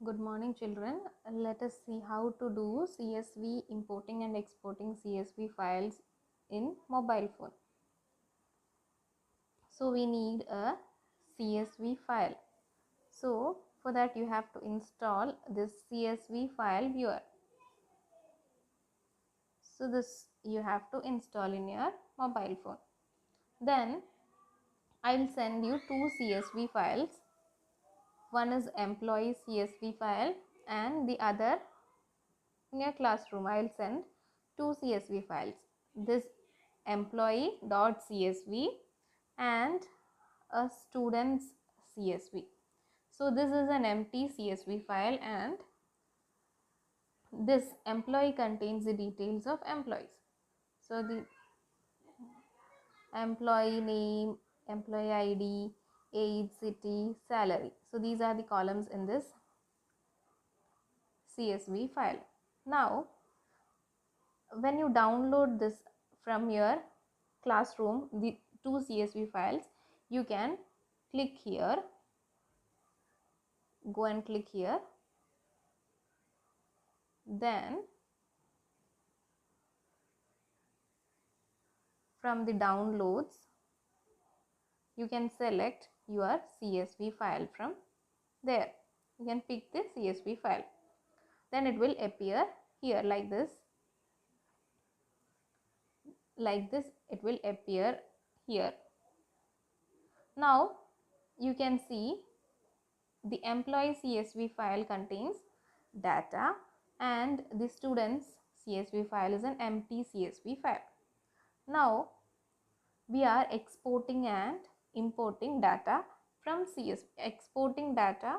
Good morning, children. Let us see how to do CSV importing and exporting CSV files in mobile phone. So we need a CSV file. So for that you have to install this CSV file viewer. So this you have to install in your mobile phone. Then I will send you two CSV files. One is employee CSV file and the other in your classroom. I will send two CSV files. This employee.csv and a student's CSV. So this is an empty CSV file and this employee contains the details of employees. So the employee name, employee ID, age, city, salary. So these are the columns in this CSV file. Now when you download this from your classroom, the two CSV files, you can click here, go and click here, then from the downloads you can select your CSV file from there. You can pick the CSV file, then it will appear here like this it will appear here. Now you can see the employee CSV file contains data and the student's CSV file is an empty CSV file. Now we are exporting and importing data from exporting data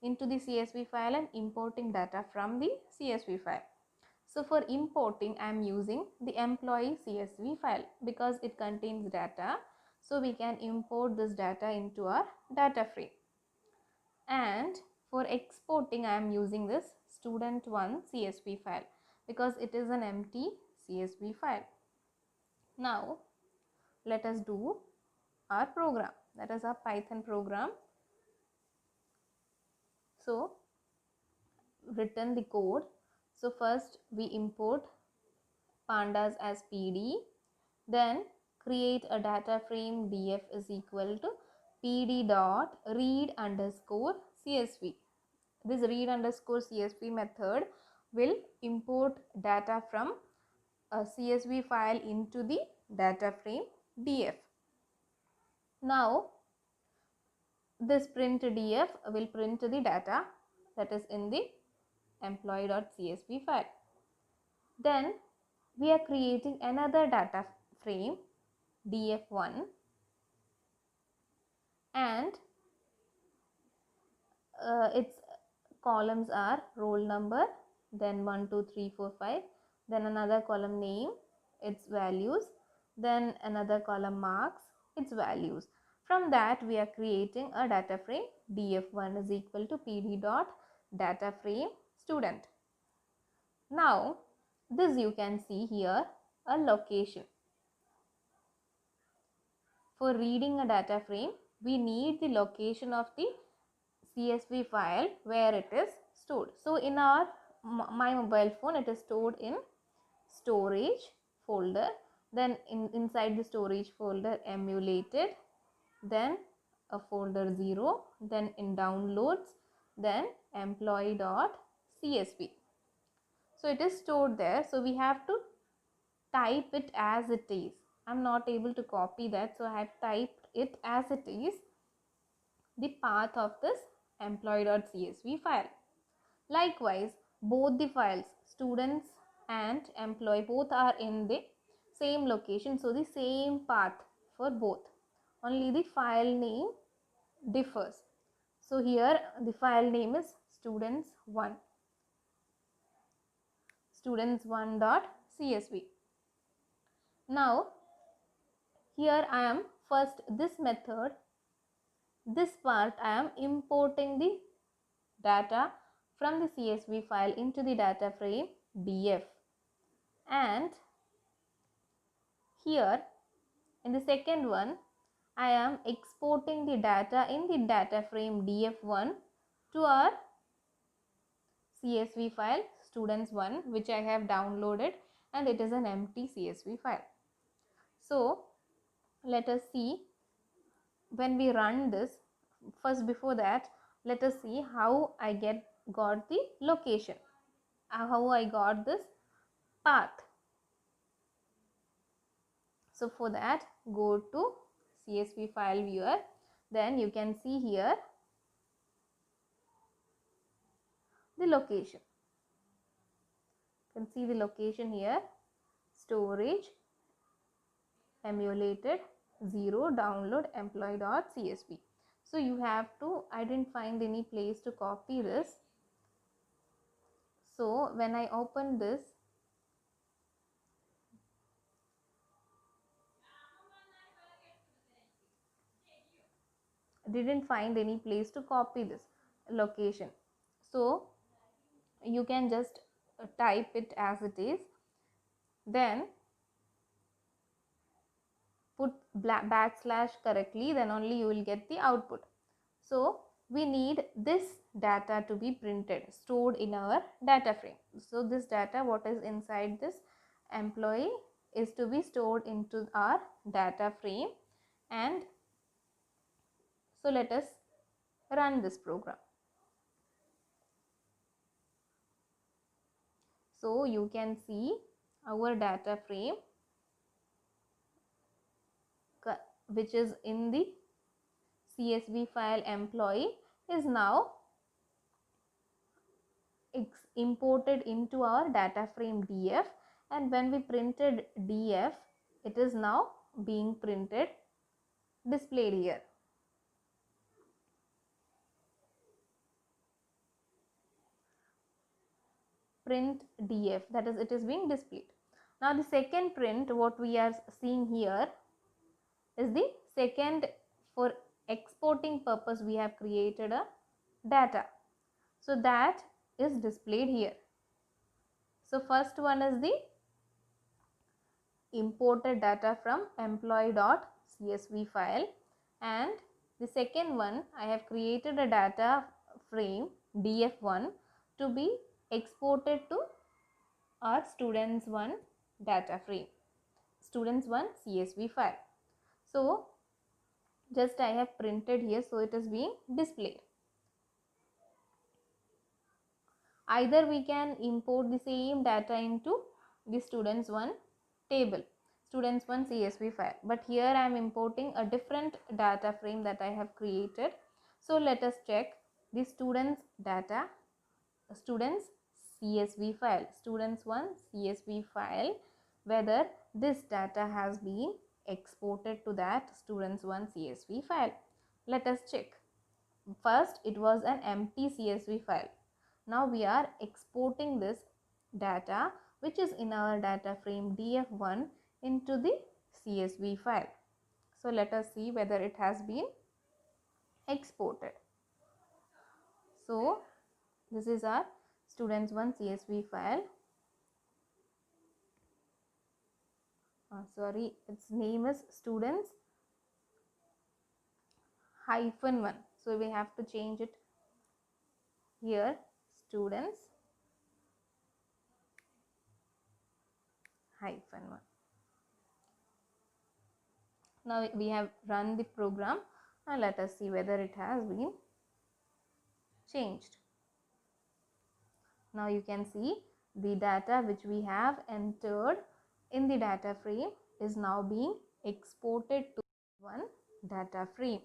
into the CSV file and importing data from the CSV file. So for importing I am using the employee CSV file because it contains data, so we can import this data into our data frame. And for exporting I am using this student1 CSV file because it is an empty CSV file. Now let us do our program, that is our Python program. So written the code. So first we import pandas as PD, then create a data frame df is equal to pd dot read underscore csv. This read underscore csv method will import data from a CSV file into the data frame df. Now this print df will print the data that is in the employee.csv file. Then we are creating another data frame df1 and its columns are roll number, then 1 2 3 4 5, then another column name, its values, then another column marks, its values. From that we are creating a data frame df1 is equal to pd dot data frame student. Now this you can see here a location. For reading a data frame we need the location of the CSV file where it is stored. So in our my mobile phone it is stored in storage folder, then inside the storage folder emulated, then a folder 0, then in downloads, then employee.csv. So it is stored there, so we have to type it as it is. I'm not able to copy that, so I have typed it as it is, the path of this employee.csv file. Likewise, both the files students and employee both are in the same location, so the same path for both, only the file name differs. So here the file name is students1 students1.csv. Now here I am first this method, this part I am importing the data from the CSV file into the data frame df, and here in the second one I am exporting the data in the data frame df1 to our CSV file students1 which I have downloaded, and it is an empty CSV file. So let us see when we run this. First, before that, let us see how I got the location, how I got this path. So for that, go to CSV file viewer. Then you can see here the location. You can see the location here: storage, emulated, 0, download, employee.csv. So you have to, I didn't find any place to copy this. So when I open this, didn't find any place to copy this location. So you can just type it as it is, then put backslash correctly, then only you will get the output. So we need this data to be printed, stored in our data frame. So this data, what is inside this employee, is to be stored into our data frame. And so let us run this program. So you can see our data frame, which is in the CSV file employee, is now imported into our data frame DF, and when we printed DF, it is now being printed, displayed here. Print DF, that is, it is being displayed. Now the second print, what we are seeing here, is the second, for exporting purpose we have created a data. So that is displayed here. So first one is the imported data from employee.csv file, and the second one, I have created a data frame df1 to be exported to our students1 data frame, students1 CSV file. So just I have printed here, so it is being displayed. Either we can import the same data into the students1 table, students1 CSV file, but here I am importing a different data frame that I have created. So let us check the students data, students CSV file, students1 CSV file, whether this data has been exported to that students1 CSV file. Let us check. First, it was an empty CSV file. Now we are exporting this data, which is in our data frame df1, into the CSV file. So let us see whether it has been exported. So this is our students1 CSV file. Sorry, its name is students -1. So we have to change it here, students -1. Now we have run the program, and let us see whether it has been changed. Now you can see the data which we have entered in the data frame is now being exported to one data frame.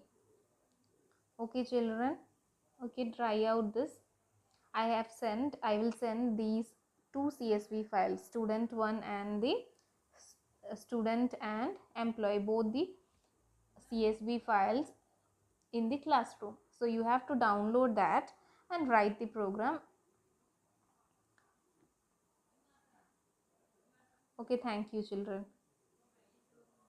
Okay children, okay, try out this. I will send these two CSV files, student1 and the student and employee, both the CSV files in the classroom. So you have to download that and write the program. Okay, thank you children.